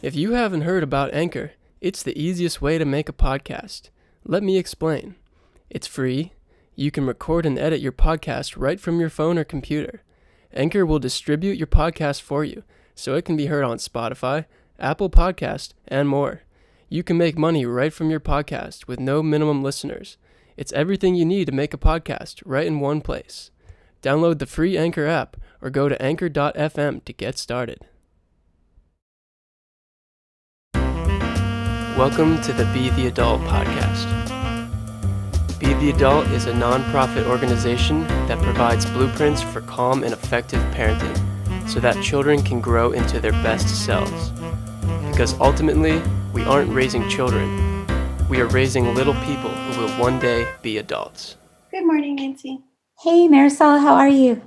If you haven't heard about Anchor, it's the easiest way to make a podcast. Let me explain. It's free. You can record and edit your podcast right from your phone or computer. Anchor will distribute your podcast for you, so it can be heard on Spotify, Apple Podcast, and more. You can make money right from your podcast with no minimum listeners. It's everything you need to make a podcast right in one place. Download the free Anchor app or go to anchor.fm to get started. Welcome to the Be the Adult podcast. Be the Adult is a non-profit organization that provides blueprints for calm and effective parenting so that children can grow into their best selves. Because ultimately, we aren't raising children. We are raising little people who will one day be adults. Good morning, Nancy. Hey, Marisol, how are you?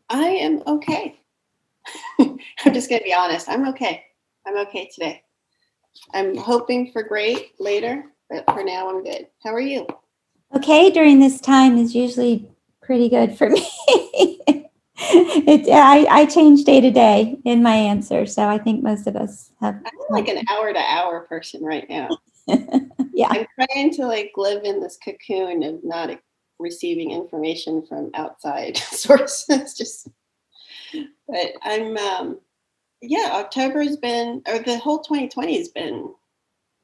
I am okay. I'm just going to be honest. I'm okay. I'm okay today. I'm hoping for great later, but for now I'm good. How are you? Okay, during this time is usually pretty good for me. I change day to day in my answer, so I think most of us have. I'm like an hour-to-hour person right now. Yeah. I'm trying to live in this cocoon of not receiving information from outside sources. But I'm October has been, or the whole 2020 has been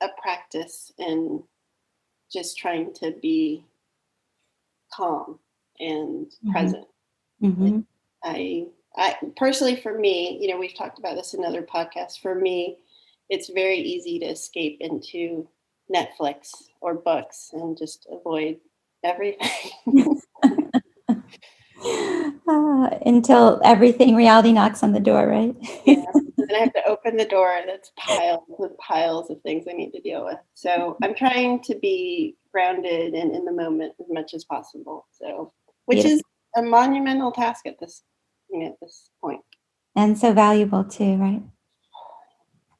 a practice in just trying to be calm and present. Mm-hmm. I personally, for me, we've talked about this in other podcasts. For me, it's very easy to escape into Netflix or books and just avoid everything. Until reality knocks on the door, right? Yeah. And I have to open the door and it's piles of things I need to deal with. So I'm trying to be grounded and in the moment as much as possible. So, which is a monumental task at this point. And so valuable too, right?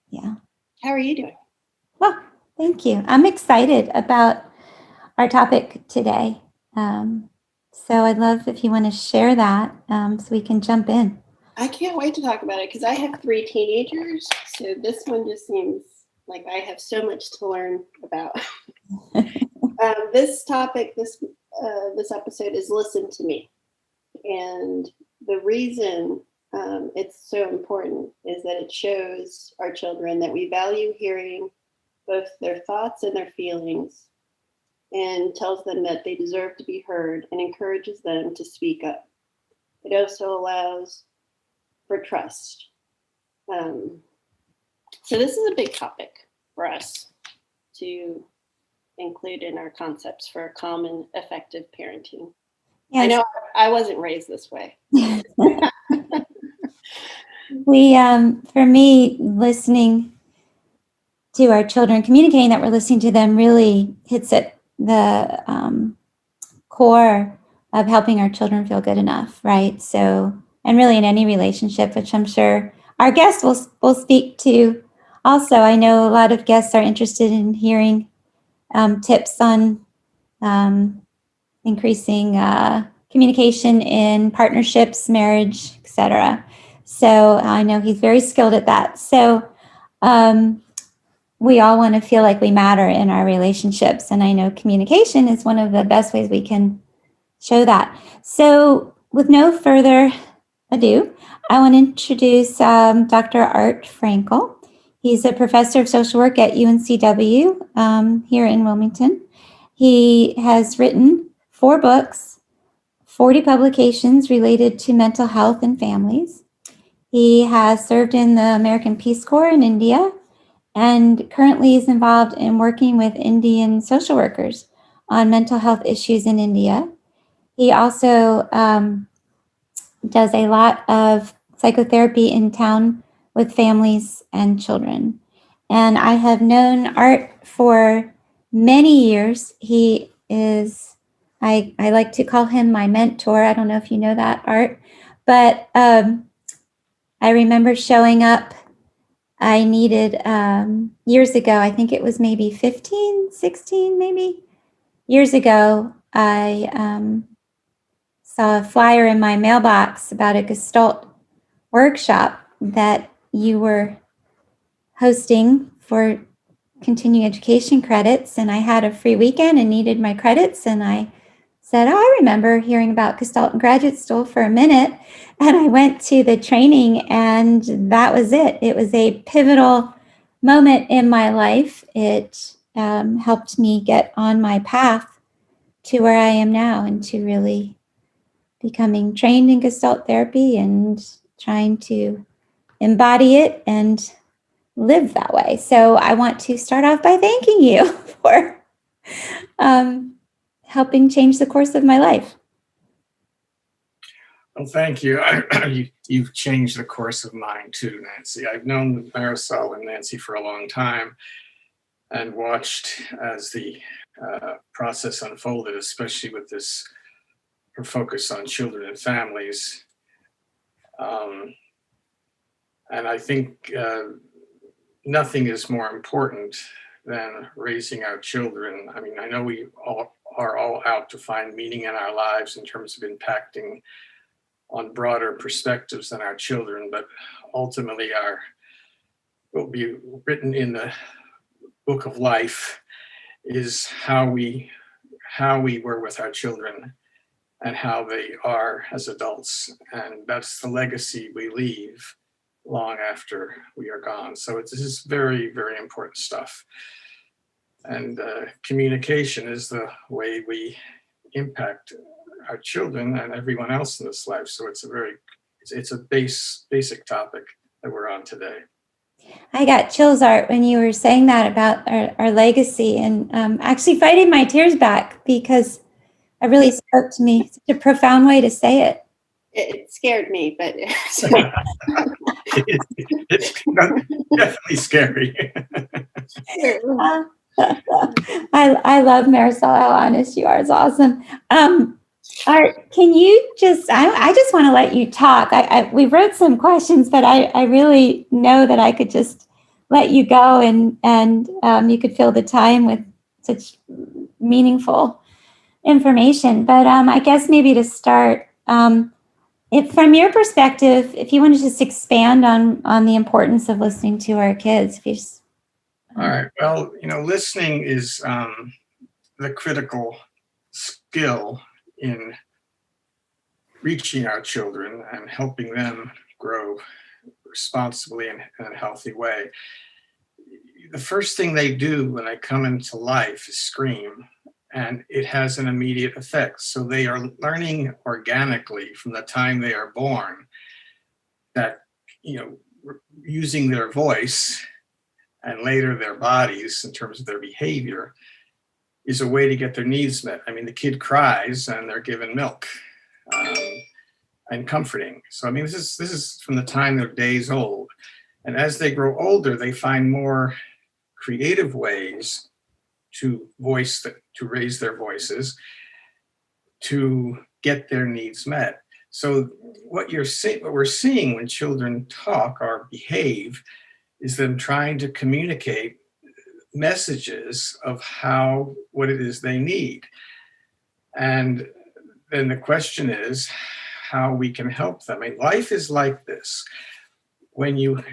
Yeah. How are you doing? Well, thank you. I'm excited about our topic today. So I'd love if you want to share that so we can jump in. I can't wait to talk about it because I have 3 teenagers. So this one just seems like I have so much to learn about. This topic, this episode is Listen to Me. And the reason it's so important is that it shows our children that we value hearing both their thoughts and their feelings, and tells them that they deserve to be heard and encourages them to speak up. It also allows for trust. So this is a big topic for us to include in our concepts for calm and effective parenting. Yes. I know I wasn't raised this way. For me, listening to our children, communicating that we're listening to them really hits at the core of helping our children feel good enough, right? So, and really in any relationship, which I'm sure our guests will speak to. Also, I know a lot of guests are interested in hearing tips on increasing communication in partnerships, marriage, etc. So I know he's very skilled at that. So we all want to feel like we matter in our relationships. And I know communication is one of the best ways we can show that. So with no further ado, I want to introduce Dr. Art Frankel. He's a professor of social work at UNCW here in Wilmington. He has written 4 books, 40 publications related to mental health and families. He has served in the American Peace Corps in India and currently is involved in working with Indian social workers on mental health issues in India. He also does a lot of psychotherapy in town with families and children. And I have known Art for many years. He is, I like to call him my mentor. I don't know if you know that, Art, but I remember showing up. I needed years ago, I think it was maybe 15, 16, maybe years ago, I saw a flyer in my mailbox about a Gestalt workshop that you were hosting for continuing education credits, and I had a free weekend and needed my credits, and I said, oh, I remember hearing about Gestalt and Graduate School for a minute, and I went to the training, and that was it. It was a pivotal moment in my life. It helped me get on my path to where I am now and to really becoming trained in Gestalt therapy and trying to embody it and live that way. So I want to start off by thanking you for helping change the course of my life. Well, thank you. You've changed the course of mine too, Nancy. I've known Marisol and Nancy for a long time and watched as the process unfolded, especially with this her focus on children and families. And I think nothing is more important than raising our children. I mean, I know we all are all out to find meaning in our lives in terms of impacting on broader perspectives than our children, but ultimately will be written in the book of life is how we were with our children and how they are as adults. And that's the legacy we leave long after we are gone. So this is very, very important stuff. And communication is the way we impact our children and everyone else in this life. So it's a basic topic that we're on today. I got chills, Art, when you were saying that about our legacy, and actually fighting my tears back because it really spoke to me. Such a profound way to say it. It scared me, but it's definitely scary. I love Marisol. How honest you are. It's awesome. Art, can you I just want to let you talk. We wrote some questions, but I really know that I could just let you go and you could fill the time with such meaningful information. But I guess maybe to start, from your perspective, if you want to just expand on the importance of listening to our kids. If you just, All right. Well, listening is the critical skill in reaching our children and helping them grow responsibly and in a healthy way. The first thing they do when they come into life is scream, and it has an immediate effect. So they are learning organically from the time they are born that, using their voice and later their bodies in terms of their behavior is a way to get their needs met. I mean, the kid cries and they're given milk and comforting. So, I mean, this is from the time they're days old. And as they grow older, they find more creative ways to raise their voices, to get their needs met. So what we're seeing when children talk or behave is them trying to communicate messages of what it is they need. And then the question is how we can help them. I mean, life is like this. When you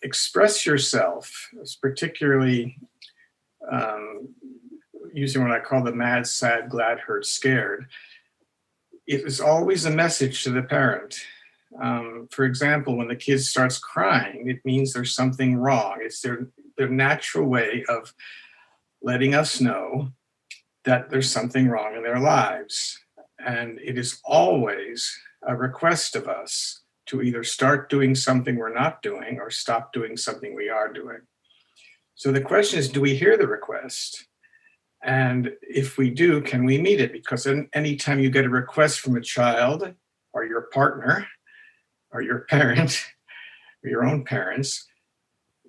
express yourself, particularly using what I call the mad, sad, glad, hurt, scared, it is always a message to the parent. For example, when the kid starts crying, it means there's something wrong. It's their natural way of letting us know that there's something wrong in their lives. And it is always a request of us to either start doing something we're not doing or stop doing something we are doing. So the question is, do we hear the request? And if we do, can we meet it? Because anytime you get a request from a child or your partner or your parent or your own parents,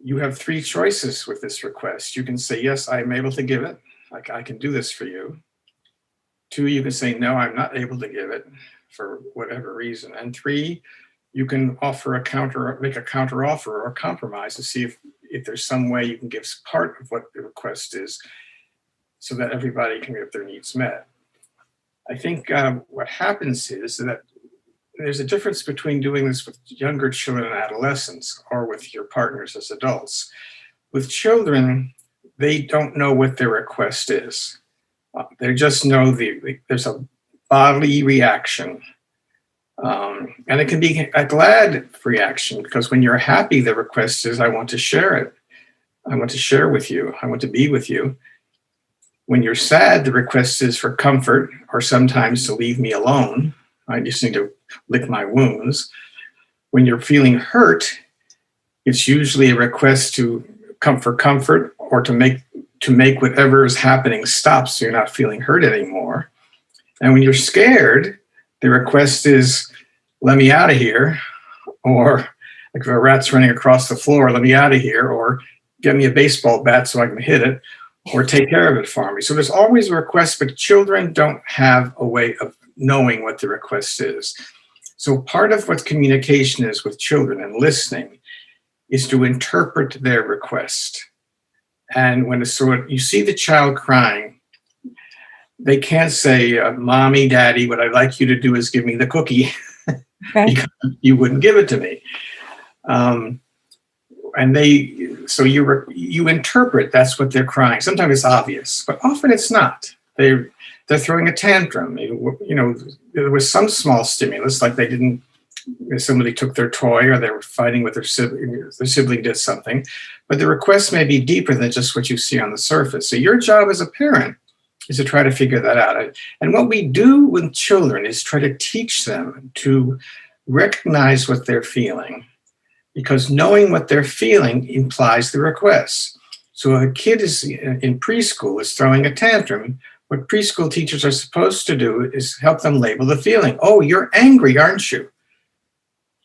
you have three choices with this request. You can say, yes, I'm able to give it. Like, I can do this for you. 2, you can say, no, I'm not able to give it for whatever reason. And 3, you can make a counter offer or a compromise to see if there's some way you can give part of what the request is so that everybody can get their needs met. I think what happens is that there's a difference between doing this with younger children and adolescents or with your partners as adults. With children, they don't know what their request is. They just know there's a bodily reaction. And it can be a glad reaction, because when you're happy, the request is, I want to share it. I want to share with you. I want to be with you. When you're sad, the request is for comfort, or sometimes to leave me alone. I just need to lick my wounds. When you're feeling hurt, it's usually a request to come for comfort, or to make whatever is happening stop so you're not feeling hurt anymore. And when you're scared, the request is, let me out of here, or like if a rat's running across the floor, let me out of here, or get me a baseball bat so I can hit it, or take care of it for me. So there's always a request, but children don't have a way of knowing what the request is. So part of what communication is with children and listening is to interpret their request. And when you see the child crying, they can't say, Mommy, Daddy, what I'd like you to do is give me the cookie, Right. because you wouldn't give it to me. So you interpret that's what they're crying. Sometimes it's obvious, but often it's not. They're throwing a tantrum. There was some small stimulus, like somebody took their toy, or they were fighting with their sibling did something, but the request may be deeper than just what you see on the surface. So your job as a parent is to try to figure that out. And what we do with children is try to teach them to recognize what they're feeling, because knowing what they're feeling implies the request. So if a kid is in preschool is throwing a tantrum, what preschool teachers are supposed to do is help them label the feeling. Oh, you're angry, aren't you?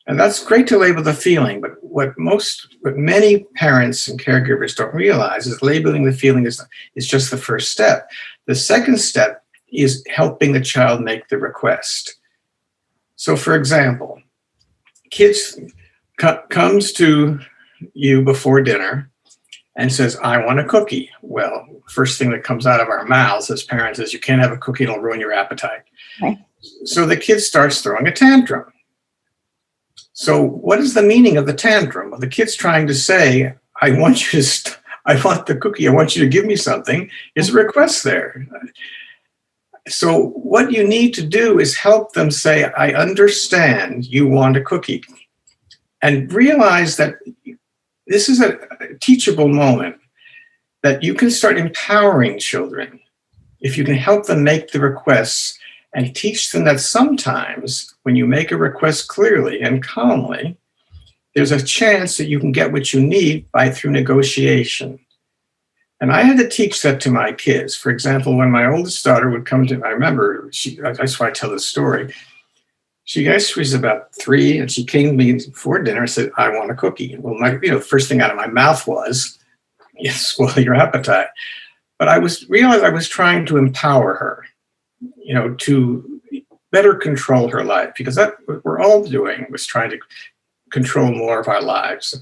And that's great to label the feeling, but what many parents and caregivers don't realize is labeling the feeling is just the first step. The second step is helping the child make the request. So for example, kids comes to you before dinner and says, I want a cookie. Well, first thing that comes out of our mouths as parents is, you can't have a cookie, it'll ruin your appetite. Right. So the kid starts throwing a tantrum. So what is the meaning of the tantrum? Well, the kid's trying to say, I want the cookie, I want you to give me something, is a request there. So what you need to do is help them say, I understand you want a cookie. And realize that this is a teachable moment, that you can start empowering children if you can help them make the requests and teach them that sometimes when you make a request clearly and calmly, there's a chance that you can get what you need through negotiation. And I had to teach that to my kids. For example, when my oldest daughter would come to, I remember, that's why I tell this story. She was about 3, and she came to me before dinner and said, I want a cookie. Well, the first thing out of my mouth was, spoil your appetite. But I realized I was trying to empower her, to better control her life, because that what we're all doing was trying to control more of our lives.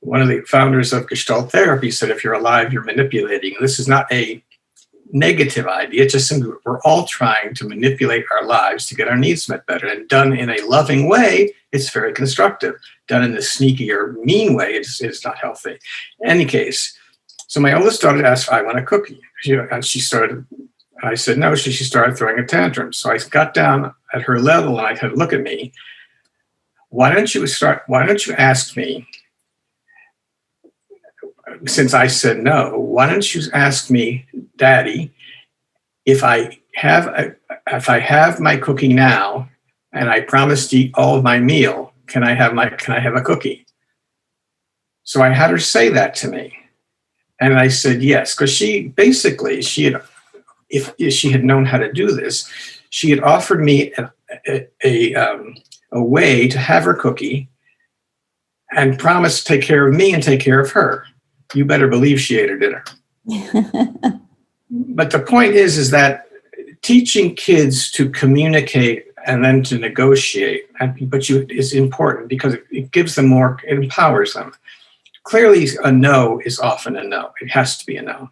One of the founders of Gestalt therapy said, if you're alive, you're manipulating. This is not a negative idea. It's just we're all trying to manipulate our lives to get our needs met better. And done in a loving way, it's very constructive. Done in a sneaky or mean way, it's not healthy. In any case, so my oldest daughter asked, I want a cookie. And I said no. She started throwing a tantrum. So I got down at her level and I said, look at me. Why don't you ask me, since I said no, why don't you ask me, Daddy, if I have my cookie now and I promise to eat all of my meal, can I have a cookie? So I had her say that to me. And I said yes, because if she had known how to do this, she had offered me a way to have her cookie and promised to take care of me and take care of her. You better believe she ate her dinner. But the point is that teaching kids to communicate and then to negotiate, is important because it gives them more, it empowers them. Clearly, a no is often a no. It has to be a no.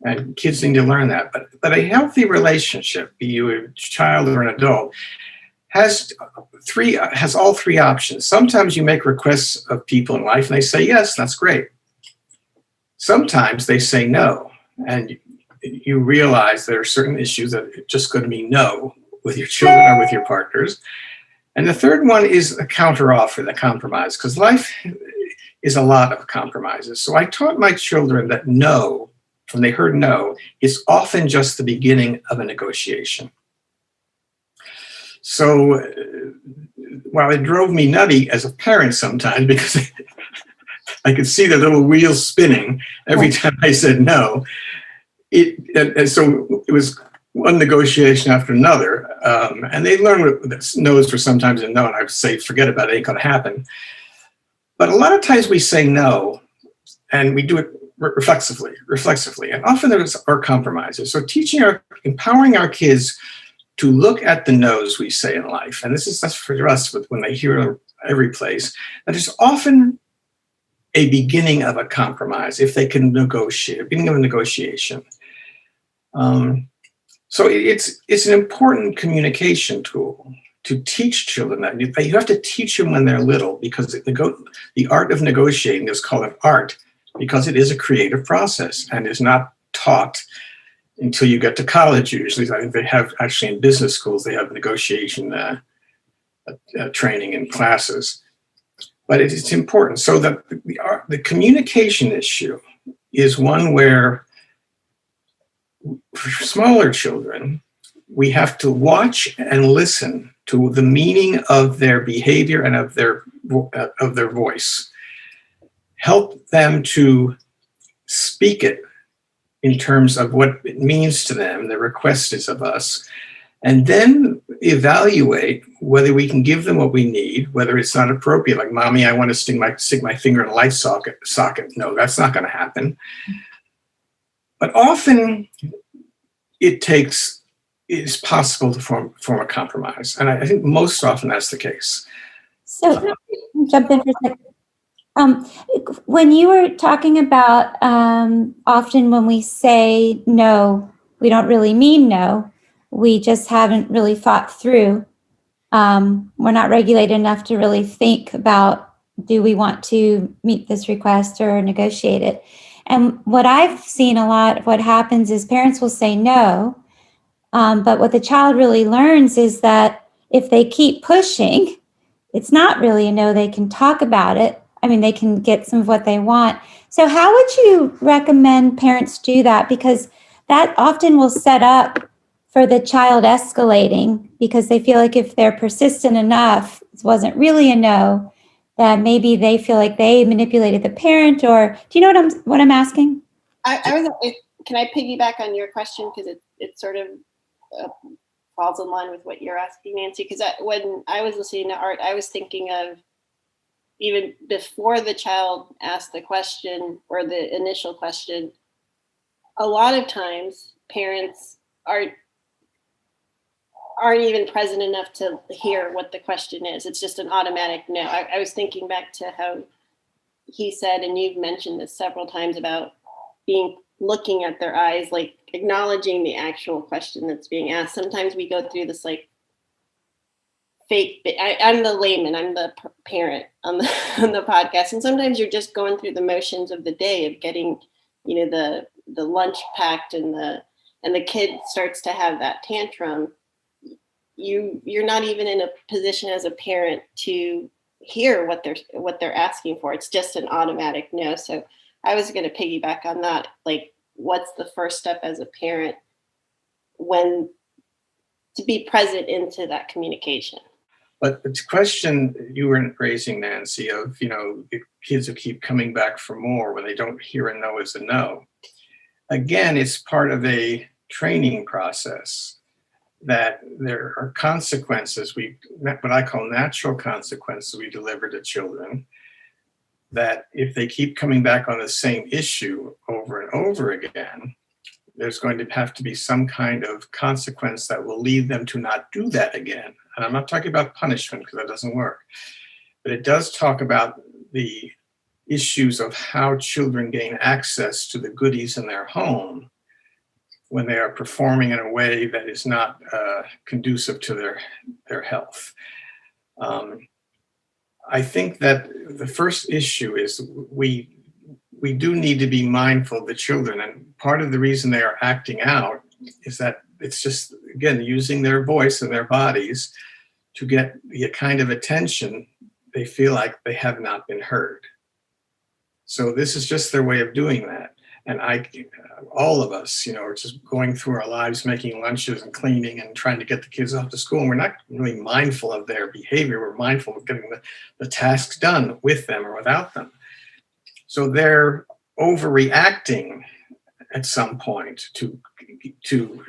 And kids need to learn that. But a healthy relationship, be you a child or an adult, has all three options. Sometimes you make requests of people in life and they say, yes, that's great. Sometimes they say no, and you realize there are certain issues that are just going to be no with your children or with your partners. And the third one is a counteroffer, the compromise, because life is a lot of compromises. So I taught my children that no, when they heard no, is often just the beginning of a negotiation. So while it drove me nutty as a parent sometimes, because I could see the little wheels spinning every time I said no, and so it was one negotiation after another, and they learned that no's were sometimes a no, and I would say, forget about it, ain't gonna happen. But a lot of times we say no, and we do it reflexively, and often there are compromises. So empowering our kids to look at the no's we say in life, and that's for us when they hear every place, that is often a beginning of a compromise if they can negotiate, a beginning of a negotiation. So it's an important communication tool to teach children that. You have to teach them when they're little, because the art of negotiating is called an art because it is a creative process and is not taught until you get to college. Usually, I think they have, actually in business schools, they have negotiation training in classes. But it's important. So that the communication issue is one where, for smaller children, we have to watch and listen to the meaning of their behavior and of their voice. Help them to speak it in terms of what it means to them, the request is of us, and then evaluate whether we can give them what we need, whether it's not appropriate, like, Mommy, I want to stick my finger in a light socket. No, that's not going to happen. But often it's possible to form a compromise. And I think most often that's the case. So jump in for a second. When you were talking about often when we say no, we don't really mean no. We just haven't really thought through. We're not regulated enough to really think about, do we want to meet this request or negotiate it? And what I've seen a lot of what happens is parents will say no, but what the child really learns is that if they keep pushing, it's not really a no. They can talk about it. I mean, they can get some of what they want. So how would you recommend parents do that? Because that often will set up for the child escalating, because they feel like if they're persistent enough, it wasn't really a no, that maybe they feel like they manipulated the parent. Or do you know what I'm asking? Can I piggyback on your question, because it sort of falls in line with what you're asking, Nancy? Because when I was listening to Art, I was thinking of, even before the child asked the question or the initial question, a lot of times parents aren't even present enough to hear what the question is. It's just an automatic no. I was thinking back to how he said, and you've mentioned this several times, about looking at their eyes, like acknowledging the actual question that's being asked. Sometimes we go through this like fake. I'm the layman. I'm the parent on the podcast, and sometimes you're just going through the motions of the day of getting, the lunch packed, and the kid starts to have that tantrum. You're not even in a position as a parent to hear what they're asking for. It's just an automatic no. So I was going to piggyback on that. Like, what's the first step as a parent to be present into that communication? But the question you were raising, Nancy, of, the kids who keep coming back for more when they don't hear a no as a no. Again, it's part of a training process, that there are consequences, what I call natural consequences, we deliver to children, that if they keep coming back on the same issue over and over again, there's going to have to be some kind of consequence that will lead them to not do that again. And I'm not talking about punishment, because that doesn't work. But it does talk about the issues of how children gain access to the goodies in their home when they are performing in a way that is not conducive to their health. I think that the first issue is we we do need to be mindful of the children. And part of the reason they are acting out is that it's just, again, using their voice and their bodies to get the kind of attention they feel like they have not been heard. So this is just their way of doing that. And all of us, are just going through our lives, making lunches and cleaning and trying to get the kids off to school. And we're not really mindful of their behavior. We're mindful of getting the tasks done with them or without them. So they're overreacting at some point to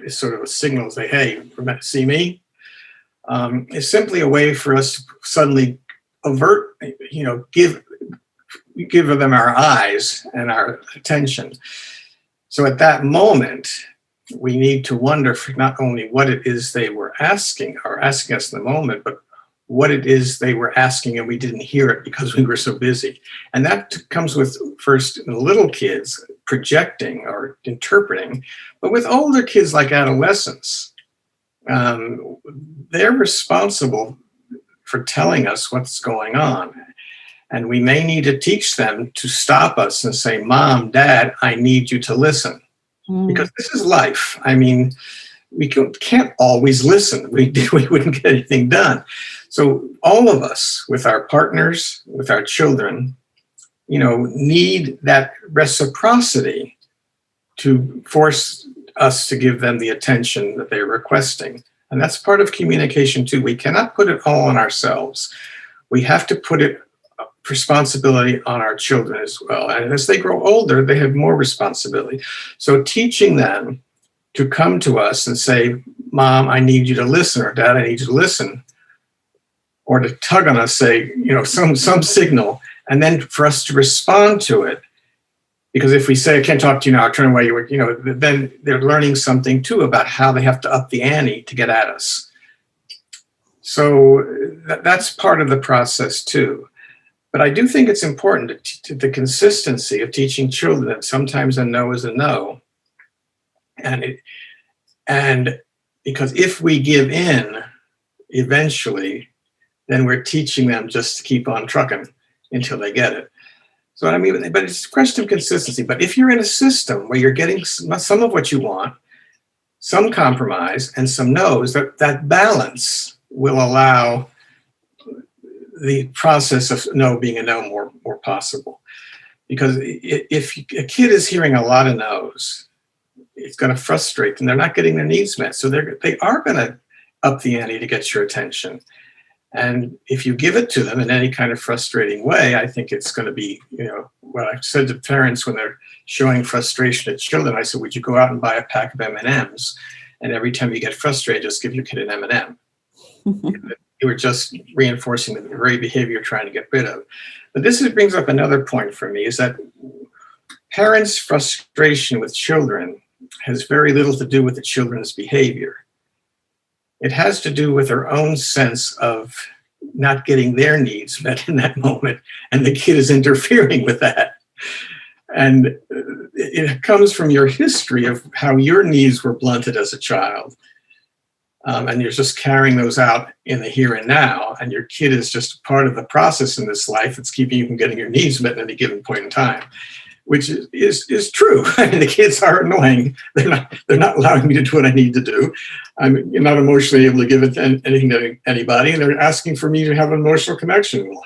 sort of a signal, say, hey, see me? It's simply a way for us to suddenly avert, give them our eyes and our attention. So at that moment, we need to wonder for not only what it is they were asking us in the moment, but what it is they were asking and we didn't hear it because we were so busy. And that comes with first little kids projecting or interpreting, but with older kids like adolescents, they're responsible for telling us what's going on. And we may need to teach them to stop us and say, Mom, Dad, I need you to listen. Because this is life. I mean, we can't always listen. We wouldn't get anything done. So all of us, with our partners, with our children, need that reciprocity to force us to give them the attention that they're requesting. And that's part of communication too. We cannot put it all on ourselves. We have to put it responsibility on our children as well. And as they grow older, they have more responsibility. So teaching them to come to us and say, Mom, I need you to listen, or Dad, I need you to listen, or to tug on us, say, some signal, and then for us to respond to it. Because if we say, I can't talk to you now, I'll turn away, then they're learning something too about how they have to up the ante to get at us. So that's part of the process too. But I do think it's important to the consistency of teaching children that sometimes a no is a no. And because if we give in eventually, then we're teaching them just to keep on trucking until they get it. So I mean, but it's a question of consistency. But if you're in a system where you're getting some of what you want, some compromise and some no's, that balance will allow the process of no being a no more possible. Because if a kid is hearing a lot of no's, it's going to frustrate them. They're not getting their needs met. So they are going to up the ante to get your attention. And if you give it to them in any kind of frustrating way, I think it's going to be, what I've said to parents when they're showing frustration at children, I said, would you go out and buy a pack of M&Ms? And every time you get frustrated, just give your kid an M&M. You were just reinforcing the very behavior you're trying to get rid of. But this brings up another point for me, is that parents' frustration with children has very little to do with the children's behavior. It has to do with their own sense of not getting their needs met in that moment, and the kid is interfering with that. And it comes from your history of how your needs were blunted as a child. And you're just carrying those out in the here and now, and your kid is just part of the process in this life that's keeping you from getting your needs met at any given point in time, which is true. I mean, the kids are annoying. They're not allowing me to do what I need to do. I'm not emotionally able to give it anything to anybody, and they're asking for me to have an emotional connection. Well,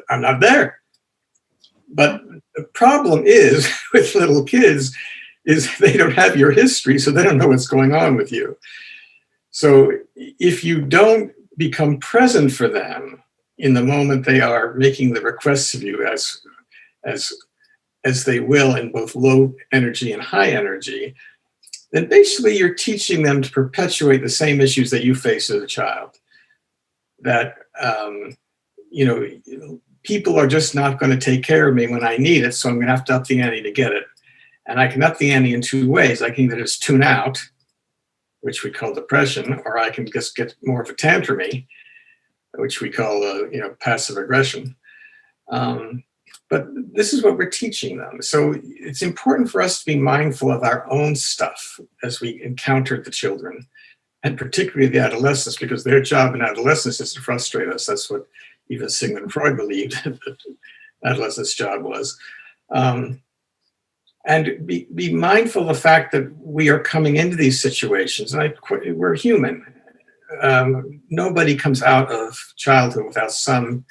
I'm not there. But the problem is with little kids is they don't have your history, so they don't know what's going on with you. So if you don't become present for them in the moment they are making the requests of you as they will in both low energy and high energy, then basically you're teaching them to perpetuate the same issues that you face as a child. That, people are just not going to take care of me when I need it, so I'm going to have to up the ante to get it. And I can up the ante in two ways. I can either just tune out, which we call depression, or I can just get more of a tantrumy, which we call, passive aggression. But this is what we're teaching them. So it's important for us to be mindful of our own stuff as we encounter the children, and particularly the adolescents, because their job in adolescence is to frustrate us. That's what even Sigmund Freud believed that adolescent's job was. And be mindful of the fact that we are coming into these situations, and we're human. Nobody comes out of childhood without some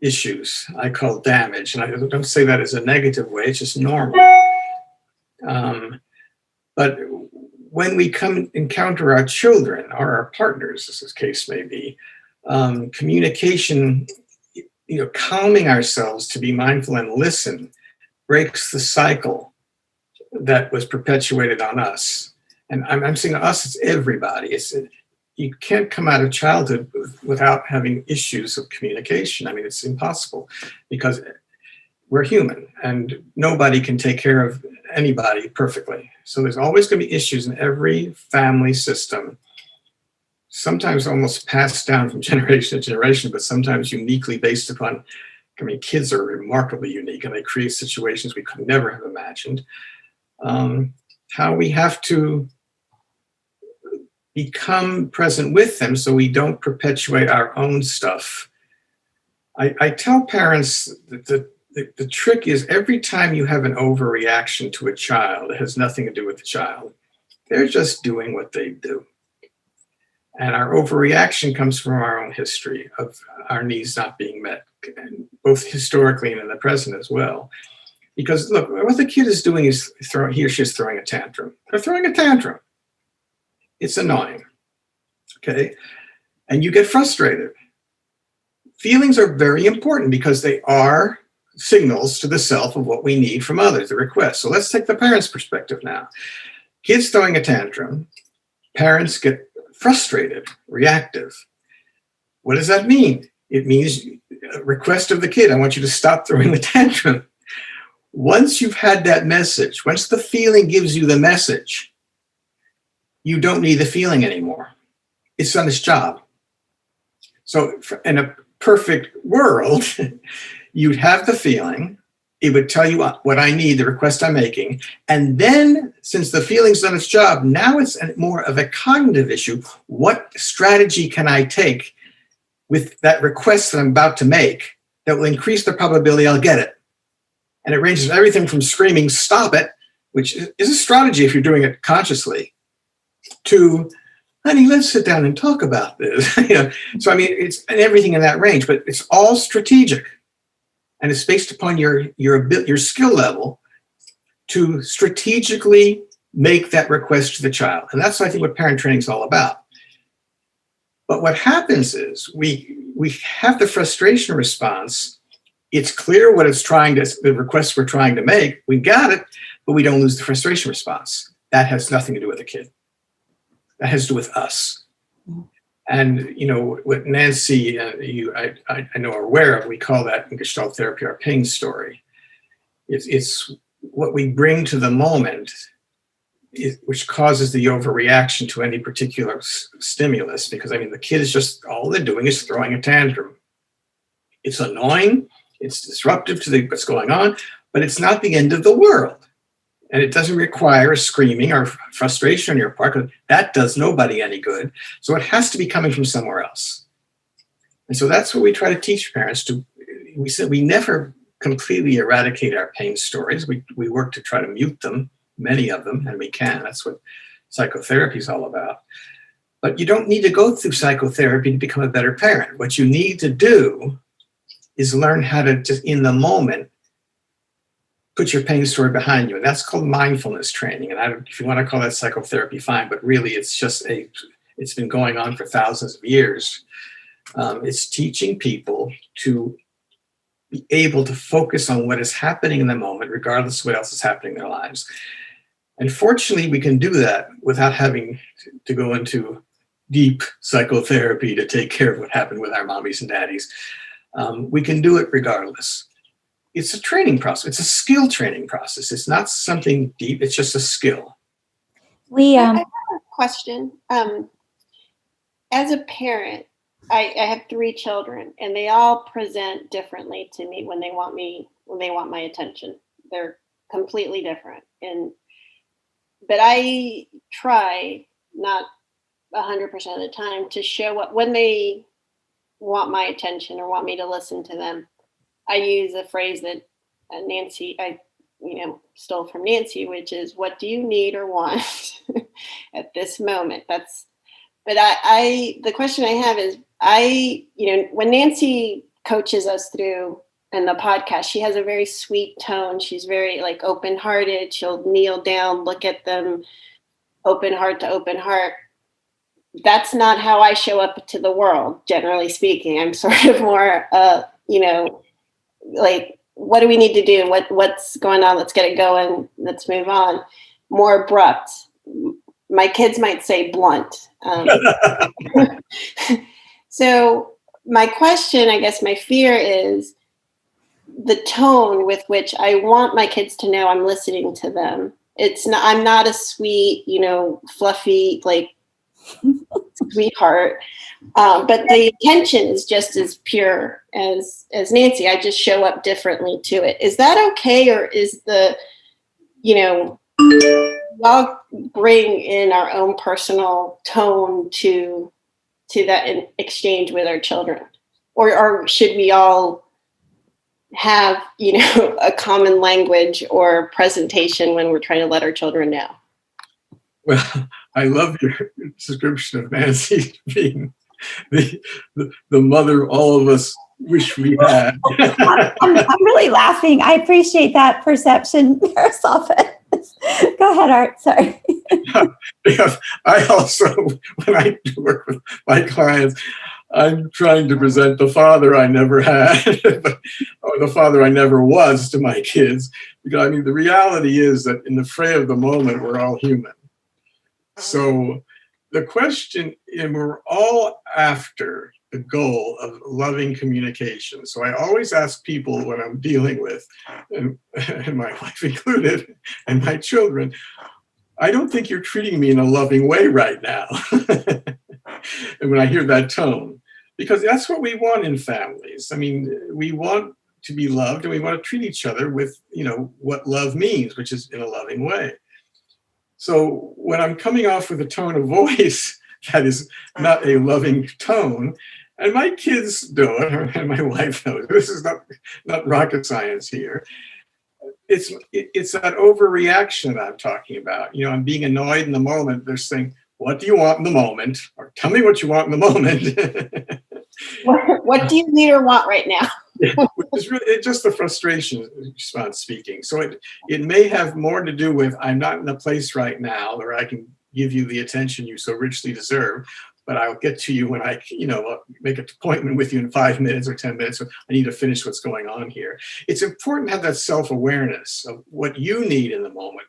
issues I call damage. And I don't say that as a negative way, it's just normal. But when we encounter our children or our partners, as this case may be, communication, calming ourselves to be mindful and listen breaks the cycle that was perpetuated on us. And I'm saying us, it's everybody. You can't come out of childhood without having issues of communication. I mean, it's impossible because we're human and nobody can take care of anybody perfectly. So there's always going to be issues in every family system, sometimes almost passed down from generation to generation, but sometimes uniquely based upon, kids are remarkably unique and they create situations we could never have imagined. How we have to become present with them so we don't perpetuate our own stuff. I tell parents that the trick is every time you have an overreaction to a child, it has nothing to do with the child. They're just doing what they do. And our overreaction comes from our own history of our needs not being met, both historically and in the present as well. Because look, what the kid is doing is he or she is throwing a tantrum. They're throwing a tantrum. It's annoying, okay? And you get frustrated. Feelings are very important because they are signals to the self of what we need from others, the request. So let's take the parent's perspective now. Kids throwing a tantrum, parents get frustrated, reactive. What does that mean? It means a request of the kid, I want you to stop throwing the tantrum. Once you've had that message, once the feeling gives you the message, you don't need the feeling anymore. It's done its job. So in a perfect world, you'd have the feeling, it would tell you what I need, the request I'm making. And then since the feeling's done its job, now it's more of a cognitive issue. What strategy can I take with that request that I'm about to make that will increase the probability I'll get it? And it ranges everything from screaming, stop it, which is a strategy if you're doing it consciously, to, honey, let's sit down and talk about this. So I mean, it's everything in that range, but it's all strategic. And it's based upon your skill level to strategically make that request to the child. And that's, I think, what parent training is all about. But what happens is we have the frustration response. It's clear what the request we're trying to make. We got it, but we don't lose the frustration response. That has nothing to do with the kid. That has to do with us. And, what Nancy, I know are aware of, we call that in Gestalt therapy our pain story. It's what we bring to the moment, which causes the overreaction to any particular stimulus. Because, the kid is just, all they're doing is throwing a tantrum. It's annoying. It's disruptive to what's going on, but it's not the end of the world. And it doesn't require a screaming or frustration on your part, because that does nobody any good. So it has to be coming from somewhere else. And so that's what we try to teach parents. We said we never completely eradicate our pain stories. We work to try to mute them, many of them, and we can. That's what psychotherapy is all about. But you don't need to go through psychotherapy to become a better parent. What you need to do is learn how to just in the moment put your pain story behind you. And that's called mindfulness training. And if you want to call that psychotherapy, fine, but really it's just it's been going on for thousands of years. It's teaching people to be able to focus on what is happening in the moment, regardless of what else is happening in their lives. And fortunately, we can do that without having to go into deep psychotherapy to take care of what happened with our mommies and daddies. We can do it regardless. It's a training process. It's a skill training process. It's not something deep. It's just a skill. I have a question. As a parent, I have 3 children, and they all present differently to me when they want my attention. They're completely different. But I try, not 100% of the time, to show when they want my attention or want me to listen to them. I use a phrase that Nancy, I stole from Nancy, which is, what do you need or want at this moment? But the question I have is, when Nancy coaches us through in the podcast, she has a very sweet tone. She's very like open-hearted. She'll kneel down, look at them, open heart to open heart. That's not how I show up to the world, generally speaking. I'm sort of more, like, what do we need to do? What's going on? Let's get it going. Let's move on. More abrupt. My kids might say blunt. So my question, I guess my fear is the tone with which I want my kids to know I'm listening to them. I'm not a sweet, fluffy, like sweetheart. But the intention is just as pure as Nancy. I just show up differently to it. Is that okay? Or is we all bring in our own personal tone to that exchange with our children? Or should we all have, a common language or presentation when we're trying to let our children know? Well, I love your description of Nancy being the mother all of us wish we had. I'm really laughing. I appreciate that perception, Marisol. Go ahead, Art. Sorry. Because I also, when I work with my clients, I'm trying to present the father I never had, or the father I never was to my kids. Because the reality is that in the fray of the moment, we're all human. So the question, and we're all after the goal of loving communication. So I always ask people when I'm dealing with, and my wife included, and my children, I don't think you're treating me in a loving way right now. And when I hear that tone, because that's what we want in families. We want to be loved, and we want to treat each other with, what love means, which is in a loving way. So when I'm coming off with a tone of voice that is not a loving tone, and my kids know it, and my wife knows it, this is not rocket science here. It's that overreaction that I'm talking about. I'm being annoyed in the moment. They're saying, what do you want in the moment? Or tell me what you want in the moment. What do you need or want right now? Which is really just the frustration response speaking. So it may have more to do with, I'm not in a place right now where I can give you the attention you so richly deserve, but I'll get to you when I, make an appointment with you in 5 minutes or 10 minutes. So I need to finish what's going on here. It's important to have that self-awareness of what you need in the moment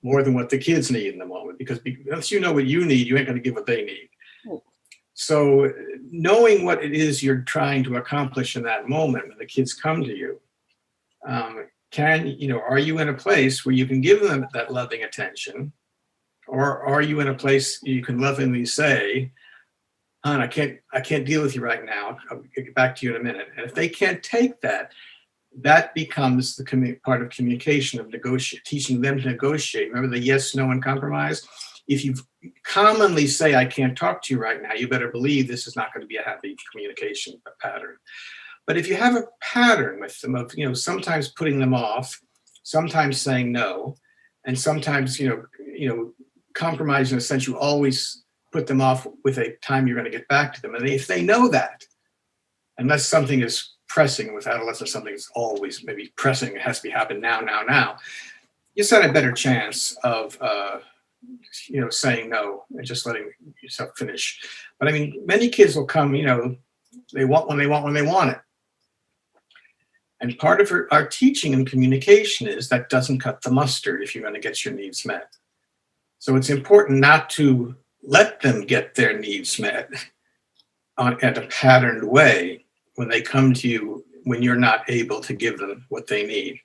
more than what the kids need in the moment, because once you know what you need, you ain't going to give what they need. So knowing what it is you're trying to accomplish in that moment when the kids come to you, are you in a place where you can give them that loving attention? Or are you in a place you can lovingly say, hon, I can't deal with you right now. I'll get back to you in a minute. And if they can't take that, that becomes the part of communication, of teaching them to negotiate. Remember the yes, no, and compromise? If you commonly say, I can't talk to you right now, you better believe this is not going to be a happy communication pattern. But if you have a pattern with them of, sometimes putting them off, sometimes saying no, and sometimes, compromise in a sense, you always put them off with a time you're going to get back to them. And if they know that, unless something is pressing with adolescents, something is always maybe pressing, it has to be happen now, you stand a better chance of, saying no and just letting yourself finish. But many kids will come, they want when they want it. And part of our teaching and communication is that doesn't cut the mustard if you're going to get your needs met. So it's important not to let them get their needs met at a patterned way when they come to you when you're not able to give them what they need.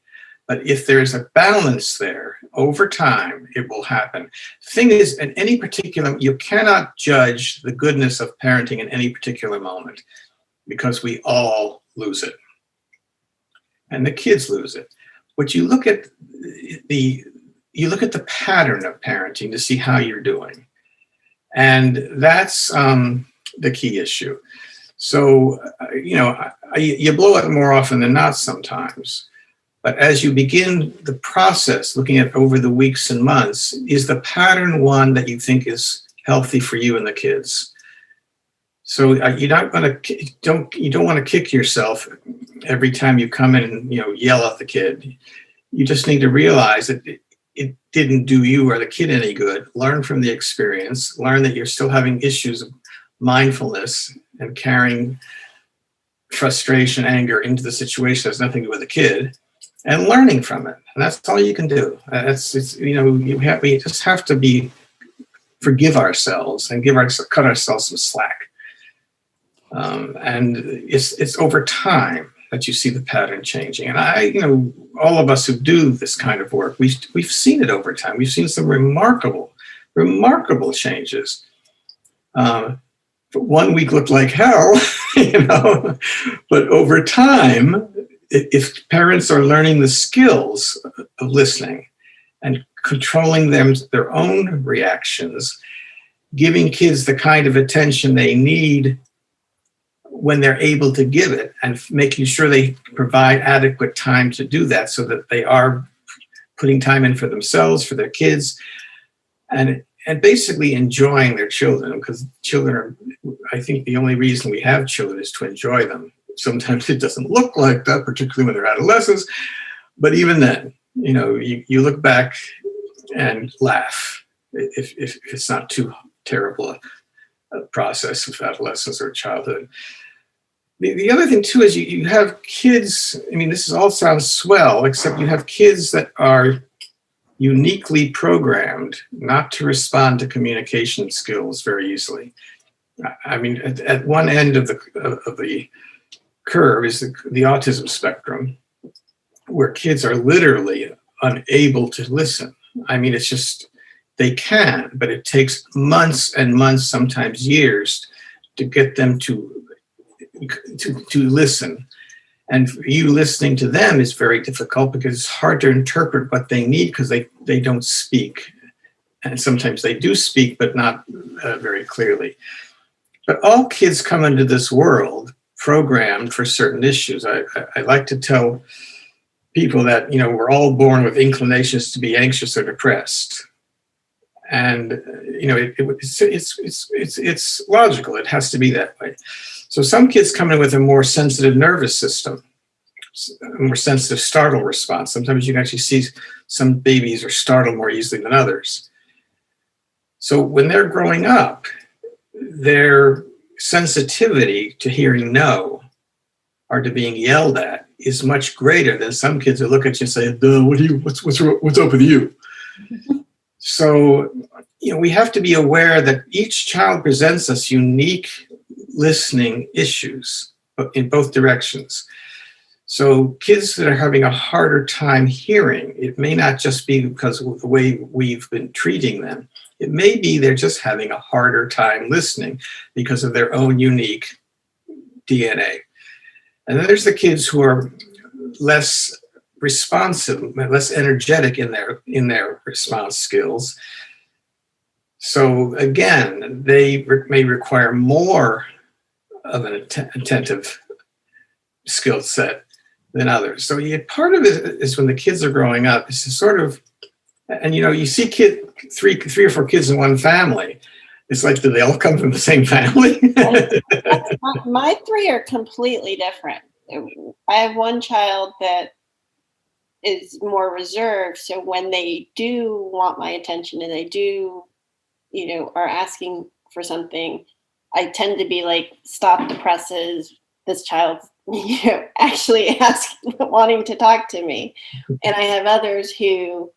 But if there's a balance there, over time, it will happen. The thing is, in any particular, you cannot judge the goodness of parenting in any particular moment, because we all lose it. And the kids lose it. But you look at the pattern of parenting to see how you're doing. And that's the key issue. So, you blow it more often than not sometimes. But as you begin the process, looking at over the weeks and months, is the pattern one that you think is healthy for you and the kids? So you're not going to you don't want to kick yourself every time you come in and yell at the kid. You just need to realize that it didn't do you or the kid any good. Learn from the experience. Learn that you're still having issues of mindfulness and carrying frustration, anger into the situation that has nothing to do with the kid, and learning from it. And that's all you can do. We just have to forgive ourselves and cut ourselves some slack. And it's over time that you see the pattern changing. And all of us who do this kind of work, we've seen it over time. We've seen some remarkable changes. But 1 week looked like hell, but over time, if parents are learning the skills of listening and controlling their own reactions, giving kids the kind of attention they need when they're able to give it, and making sure they provide adequate time to do that, so that they are putting time in for themselves, for their kids, and basically enjoying their children, because children are, I think the only reason we have children is to enjoy them. Sometimes it doesn't look like that, particularly when they're adolescents, but even then, you look back and laugh if it's not too terrible a process of adolescence or childhood. The other thing too is you have kids. I mean, this all sounds swell, except you have kids that are uniquely programmed not to respond to communication skills very easily. I mean, at one end of the curve is the autism spectrum, where kids are literally unable to listen. I mean, it's just, they can, but it takes months and months, sometimes years, to get them to listen. And for you, listening to them is very difficult, because it's hard to interpret what they need, because they don't speak. And sometimes they do speak, but not very clearly. But all kids come into this world programmed for certain issues. I like to tell people that, we're all born with inclinations to be anxious or depressed. And, it's logical. It has to be that way. So some kids come in with a more sensitive nervous system, a more sensitive startle response. Sometimes you can actually see some babies are startled more easily than others. So when they're growing up, their sensitivity to hearing no or to being yelled at is much greater than some kids who look at you and say, "Duh, what's up with you?" So, we have to be aware that each child presents us unique listening issues in both directions. So kids that are having a harder time hearing, it may not just be because of the way we've been treating them. It may be they're just having a harder time listening because of their own unique DNA. And then there's the kids who are less responsive, less energetic in their response skills. So again, they may require more of an attentive skill set than others. So part of it is when the kids are growing up, it's sort of, and you see three or four kids in one family. It's like, do they all come from the same family? My three are completely different. I have one child that is more reserved. So when they do want my attention and they do, are asking for something, I tend to be like, stop the presses. This child's actually wanting to talk to me. And I have others who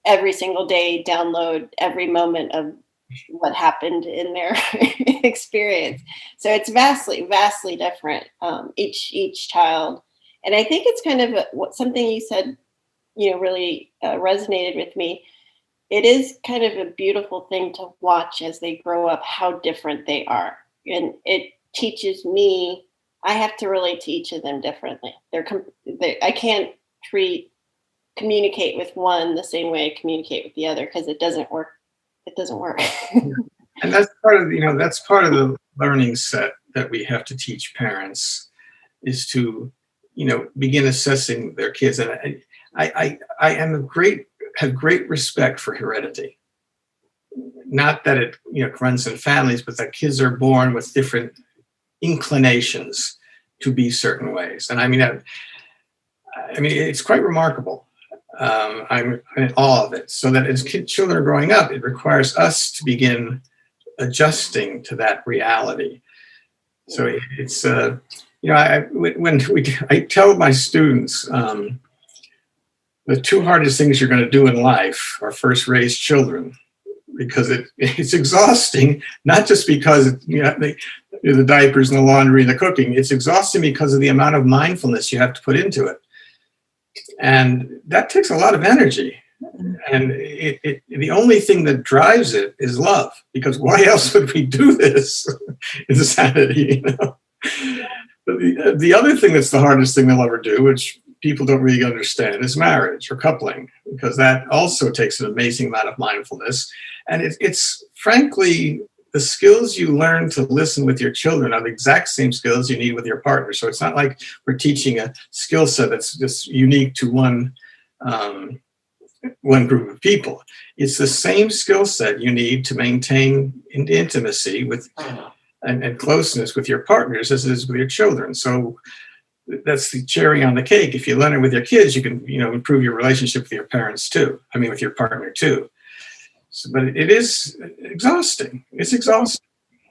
every single day download every moment of what happened in their experience. So it's vastly, vastly different, each child. And I think it's kind of something you said, really resonated with me. It is kind of a beautiful thing to watch as they grow up, how different they are. And it teaches me, I have to relate to each of them differently. I can't communicate with one the same way I communicate with the other, because it doesn't work. It doesn't work. And that's part of, that's part of the learning set that we have to teach parents, is to, begin assessing their kids. And I have great respect for heredity. Not that it runs in families, but that kids are born with different inclinations to be certain ways. And I mean, it's quite remarkable. I'm in awe of it. So that as children are growing up, it requires us to begin adjusting to that reality. So it's I tell my students, the two hardest things you're going to do in life are first raise children, because it's exhausting, not just because the diapers and the laundry and the cooking. It's exhausting because of the amount of mindfulness you have to put into it. And that takes a lot of energy. And the only thing that drives it is love, because why else would we do this? Insanity, But the other thing that's the hardest thing they'll ever do, which people don't really understand, is marriage or coupling, because that also takes an amazing amount of mindfulness. And it's frankly, the skills you learn to listen with your children are the exact same skills you need with your partner. So it's not like we're teaching a skill set that's just unique to one group of people. It's the same skill set you need to maintain intimacy with and closeness with your partners as it is with your children. So that's the cherry on the cake. If you learn it with your kids, you can improve your relationship with your parents too. I mean, with your partner too. So, but it is exhausting. It's exhausting.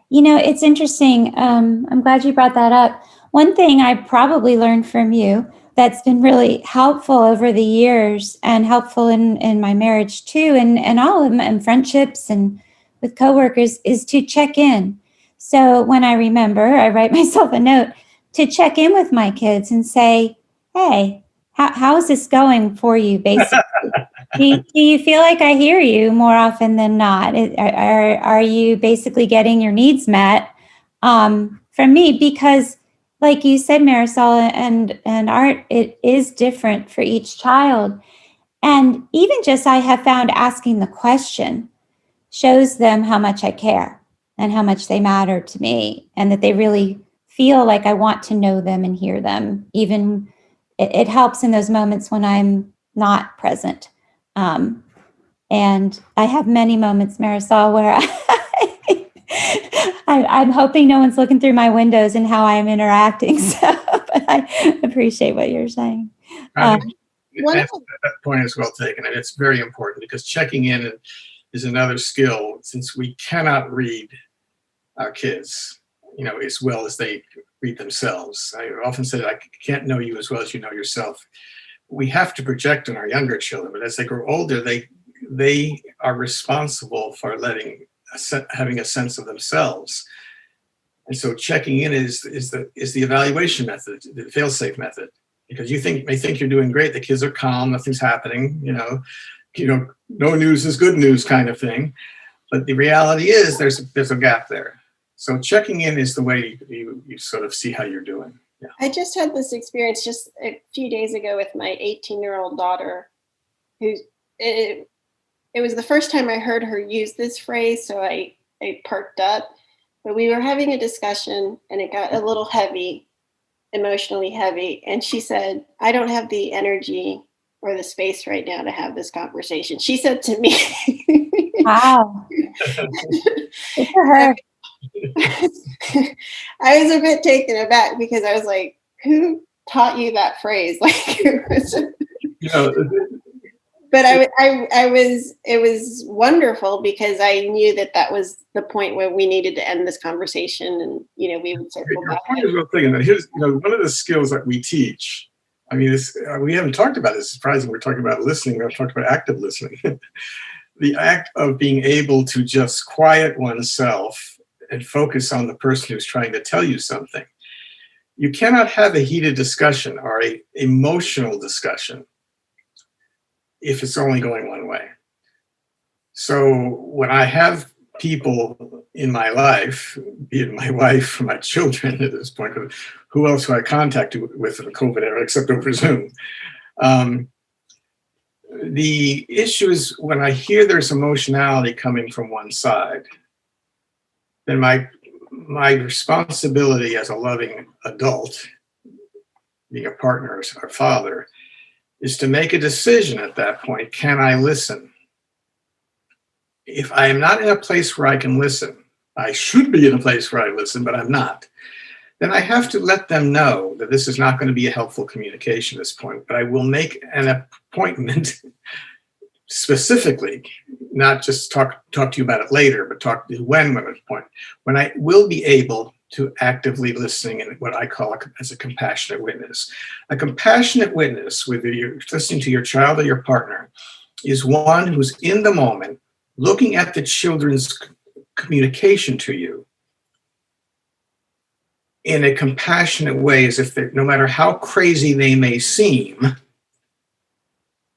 It's interesting. I'm glad you brought that up. One thing I probably learned from you that's been really helpful over the years, and helpful in my marriage too, and all of my friendships and with coworkers, is to check in. So when I remember, I write myself a note to check in with my kids and say, hey, how is this going for you, basically? Do you feel like I hear you more often than not? Are you basically getting your needs met from me? Because like you said, Marisol and Art, it is different for each child. And even just I have found asking the question shows them how much I care and how much they matter to me, and that they really feel like I want to know them and hear them. Even it helps in those moments when I'm not present. And I have many moments, Marisol, where I'm hoping no one's looking through my windows and how I'm interacting. So, but I appreciate what you're saying. That point is well taken, and it's very important, because checking in is another skill, since we cannot read our kids, as well as they read themselves. I often say that I can't know you as well as you know yourself. We have to project on our younger children, but as they grow older, they are responsible for having a sense of themselves. And so checking in is the evaluation method, the fail-safe method, because you may think you're doing great. The kids are calm, nothing's happening, no news is good news kind of thing. But the reality is there's a gap there. So checking in is the way you sort of see how you're doing. Yeah. I just had this experience just a few days ago with my 18-year-old daughter, it was the first time I heard her use this phrase, so I perked up. But we were having a discussion, and it got a little heavy, emotionally heavy. And she said, I don't have the energy or the space right now to have this conversation. She said to me. Wow. Good for her. I was a bit taken aback, because I was like, who taught you that phrase? Like, but it was wonderful, because I knew that was the point where we needed to end this conversation, and we would circle back. Here's one of the skills that we teach. I mean, we haven't talked about this. It's surprising. We're talking about listening. We haven't talked about active listening. The act of being able to just quiet oneself and focus on the person who's trying to tell you something. You cannot have a heated discussion or an emotional discussion if it's only going one way. So when I have people in my life, be it my wife or my children at this point, who else do I contact with in the COVID era except over Zoom? The issue is when I hear there's emotionality coming from one side, then my responsibility as a loving adult, being a partner or father, is to make a decision at that point. Can I listen? If I am not in a place where I can listen, I should be in a place where I listen, but I'm not, then I have to let them know that this is not going to be a helpful communication at this point, but I will make an appointment specifically, not just talk to you about it later, but talk to you when at a point, when I will be able to actively listening in what I call as a compassionate witness. A compassionate witness, whether you're listening to your child or your partner, is one who's in the moment, looking at the children's communication to you in a compassionate way, as if no matter how crazy they may seem,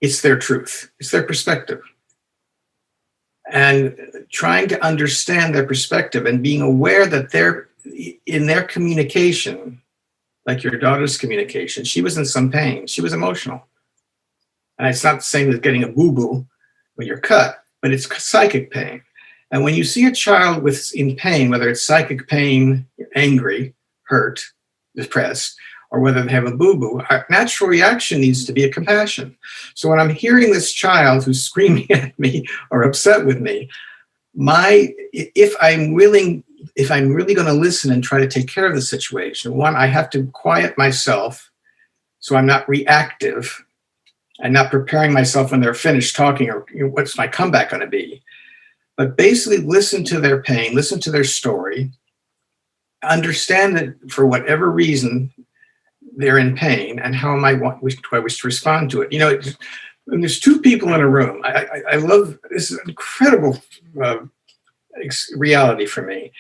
it's their truth, it's their perspective. And trying to understand their perspective and being aware that they're in their communication, like your daughter's communication, she was in some pain, she was emotional. And it's not the same as getting a boo-boo when you're cut, but it's psychic pain. And when you see a child in pain, whether it's psychic pain, angry, hurt, depressed, or whether they have a boo-boo, our natural reaction needs to be a compassion. So when I'm hearing this child who's screaming at me or upset with me, if I'm really going to listen and try to take care of the situation, one, I have to quiet myself so I'm not reactive and not preparing myself when they're finished talking or what's my comeback going to be. But basically listen to their pain, listen to their story, understand that for whatever reason they're in pain, and how do I wish to respond to it. When there's two people in a room, I love this is incredible reality for me.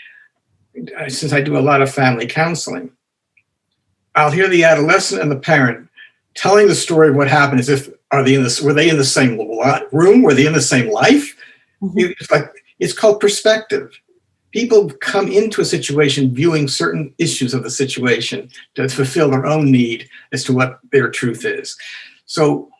Since I do a lot of family counseling, I'll hear the adolescent and the parent telling the story of what happened as if, were they in the same room? Were they in the same life? Mm-hmm. It's called perspective. People come into a situation viewing certain issues of the situation to fulfill their own need as to what their truth is. So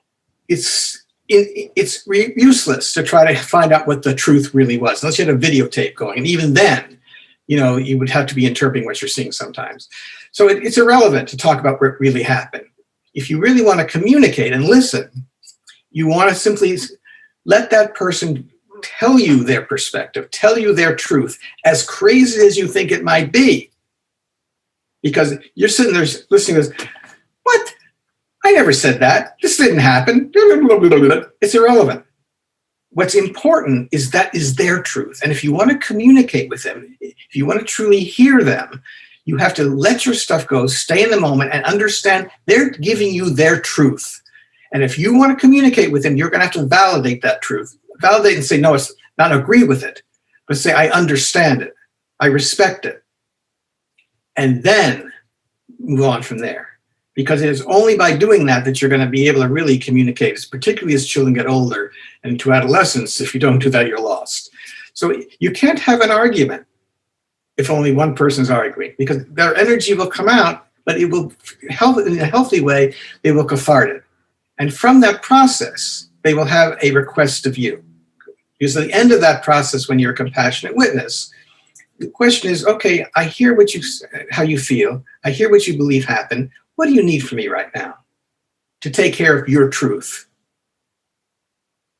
it's useless to try to find out what the truth really was, unless you had a videotape going. And even then, you would have to be interpreting what you're seeing sometimes. So it's irrelevant to talk about what really happened. If you really want to communicate and listen, you want to simply let that person tell you their perspective, tell you their truth, as crazy as you think it might be. Because you're sitting there listening to this, what? I never said that. This didn't happen. It's irrelevant. What's important is that is their truth. And if you want to communicate with them, if you want to truly hear them, you have to let your stuff go, stay in the moment, and understand they're giving you their truth. And if you want to communicate with them, you're going to have to validate that truth. Validate and say, no, it's not agree with it, but say, I understand it. I respect it. And then move on from there. Because it is only by doing that you're going to be able to really communicate, particularly as children get older and to adolescence. If you don't do that, you're lost. So you can't have an argument if only one person's arguing, because their energy will come out, but it will, in a healthy way, they will cathart it. And from that process, they will have a request of you. Because at the end of that process, when you're a compassionate witness, the question is, okay, I hear how you feel. I hear what you believe happened. What do you need from me right now to take care of your truth?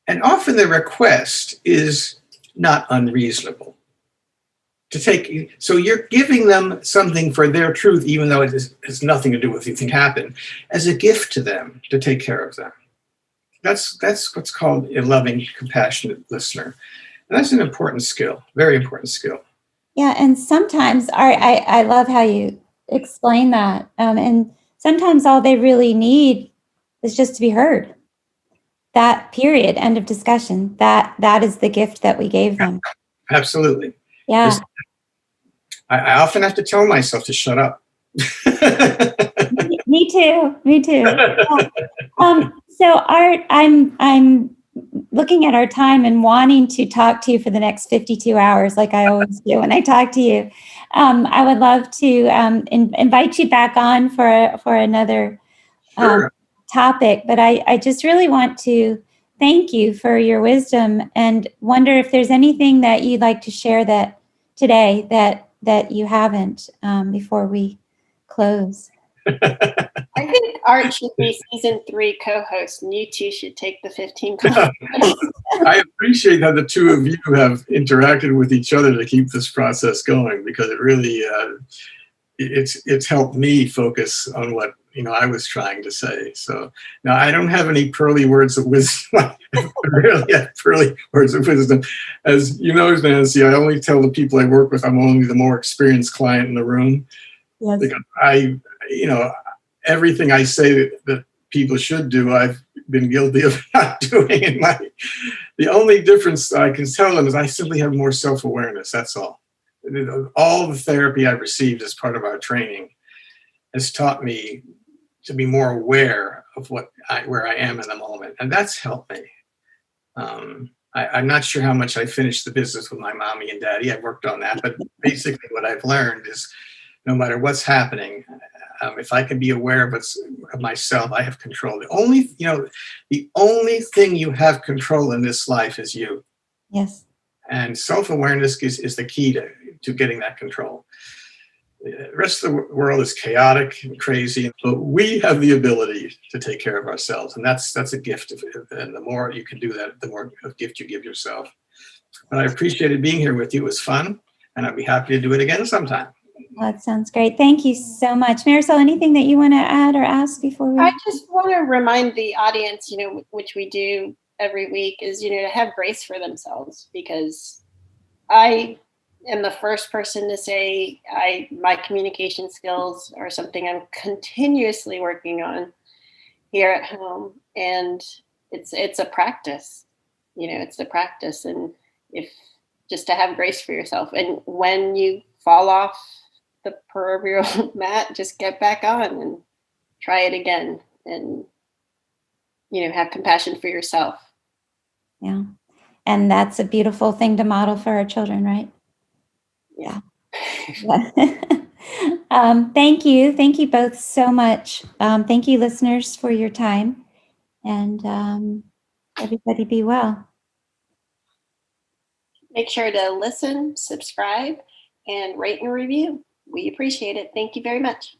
And often the request is not unreasonable. So you're giving them something for their truth, even though it has nothing to do with what you think happened, as a gift to them to take care of them. That's what's called a loving, compassionate listener. And that's an important skill, very important skill. Yeah, and sometimes I love how you explain that. And sometimes all they really need is just to be heard. That period, end of discussion. That is the gift that we gave them. Absolutely. Yeah. I often have to tell myself to shut up. Me too. Yeah. So Art, I'm looking at our time and wanting to talk to you for the next 52 hours, like I always do when I talk to you. I would love to invite you back on for another topic, but I just really want to thank you for your wisdom and wonder if there's anything that you'd like to share today that you haven't before we close. I think Art should be season 3 co-host, and you two should take the 15 classes. I appreciate how the two of you have interacted with each other to keep this process going, because it really it's helped me focus on what I was trying to say. So now I don't have any pearly words of wisdom. I really have pearly words of wisdom. As you know, Nancy, I only tell the people I work with I'm only the more experienced client in the room. Yes. Because everything I say that people should do, I've been guilty of not doing. The only difference I can tell them is I simply have more self-awareness. That's all. All the therapy I've received as part of our training has taught me to be more aware of where I am in the moment, and that's helped me. I'm not sure how much I finished the business with my mommy and daddy. I've worked on that, but basically what I've learned is no matter what's happening, if I can be aware of myself, I have control. The only thing you have control in this life is you. Yes. And self-awareness is the key to getting that control. The rest of the world is chaotic and crazy, but we have the ability to take care of ourselves, and that's a gift. And the more you can do that, the more of a gift you give yourself. But I appreciated being here with you. It was fun, and I'd be happy to do it again sometime. That sounds great. Thank you so much. Marisol, anything that you want to add or ask before we? I just want to remind the audience, which we do every week, is, to have grace for themselves, because I am the first person to say my communication skills are something I'm continuously working on here at home. And it's a practice, it's a practice. And if just to have grace for yourself, and when you fall off the proverbial mat, just get back on and try it again, and have compassion for yourself. Yeah, and that's a beautiful thing to model for our children, right? Yeah. Thank you both so much. Thank you, listeners, for your time, and everybody be well. Make sure to listen, subscribe, and rate and review. We appreciate it. Thank you very much.